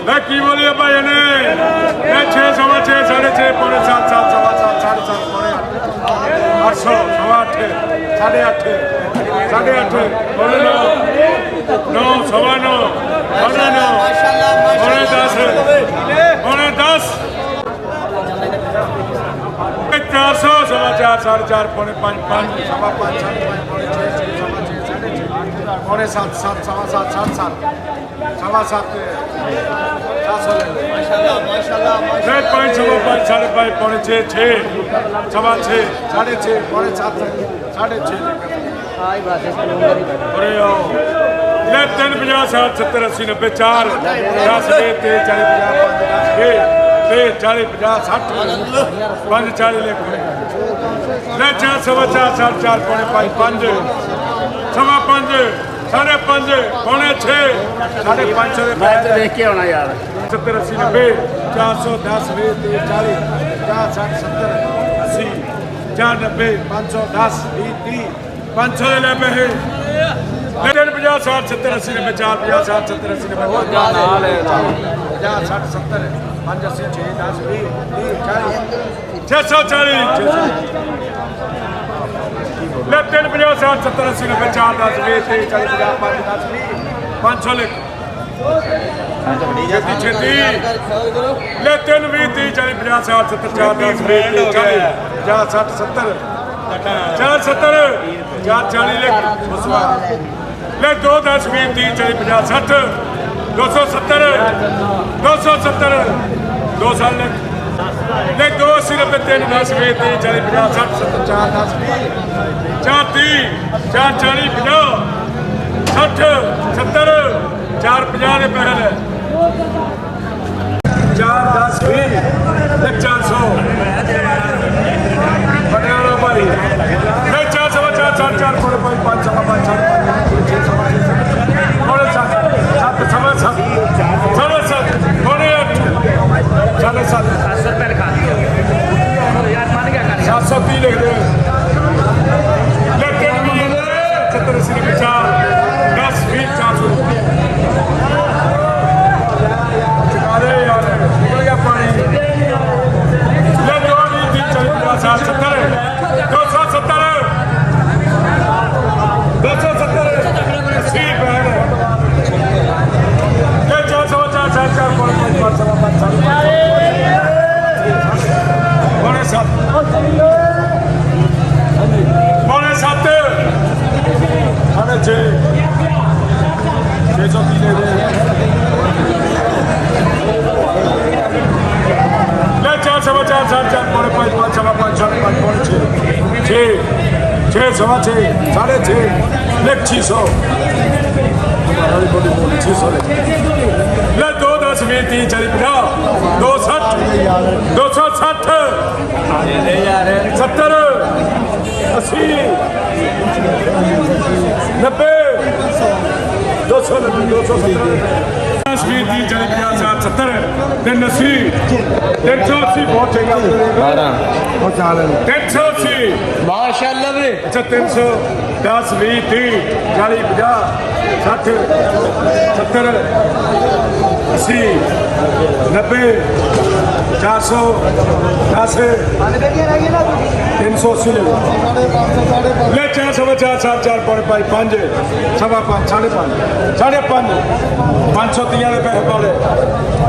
की बोलिए भाई ने 6 सवा 6 साढ़े 6 पौने 7 7 सवा 7 साढ़े 7 पौने 8 800 सवा 8 साढ़े 8 साढ़े 8 पौने 9 9 सवा 9 पौने 9 पौने 10 पौने 10 400 सवा 4 साढ़े 4 पौने 5 5 सवा 5 साढ़े 5 पौने 6 सवा 6 साढ़े 6 पौने 7 7 सवा 7 7 सवा 7 माशाल्लाह 5 सवा 5 साढ़े 5 पौने 6 6 सवा 6 साढ़े 6 पौने 7 साढ़े 6 अरे ले 3 50 60 70 80 90 4 10 20 30 40 50 5 40 50 60 5 40 ले 4 सवा 4 साढ़े 4 पौने 5 5 सवा 5 साढ़े 5 पौने 6 साढ़े 500 देख के आना यार 70 80 90 410 20 30 40 50 60 70 80 4 90 510 20 30 500 ले पे है 50 60 70 80 90 4 50 60 70 80 90 50 60 70 5 80 6 10 20 30 40 ले 3 50 60 70 80 90 4 10 20 30 40 50 5 10 20 500 ले छेती ले 3 20 30 40 50 60 70 4 10 20 40 50 60 70 4 70 4 40 ले ले 2 10 20 30 40 50 60 270 270 2 साल ले 2 80 90 3 10 20 30 40 50 60 70 4 10 20 4 30 4 40 50 60 70 4 50 ਦੇ ਪਹਿਲ 4 10 20 ਤੇ 400 ਪਟਿਆਲਾ ਭਾਈ ਤੇ 4 ਸਵਾ 4 4 4 ਕੋਲ 5 5 ਸਵਾ 5 6 ਸਵਾ 6 ਕੋਲ 7 7 ਸਵਾ 7 ਸਵਾ 7 ਕੋਲ 8 ਸਾਢੇ 7 700 रुपये लिखा यार मान क्या कर 730 ਲਿਖ ਦੇ ਲੈ ਕੇ 70 80 50 10 20 400 चुकारे यार निकल गया पानी ले 2 20 30 40 50 60 70 270 270 80 पैर ले 4 सवा 4 4 4 5 सवा 5 पौने 7 पौने 7 साढ़े 6 630 ले दे ले 4 सवा 4 साढ़े 4 पौने 5 5 सवा 5 साढ़े 5 पौने 6 6 सवा 6 साढ़े 6 ले 600 600 ले 2 10 20 30 40 50 260 260 70 80 90 290 270 20 30 40 50 70 380 380 बहुत चाहिए 380 माशाल्लाह वे अच्छा 300 10 20 30 40 50 60 70 80 90 400 10 380 ले 4 सवा 4 7 4 पौने 5 5 सवा 5 साढ़े 5 550 रुपये वाले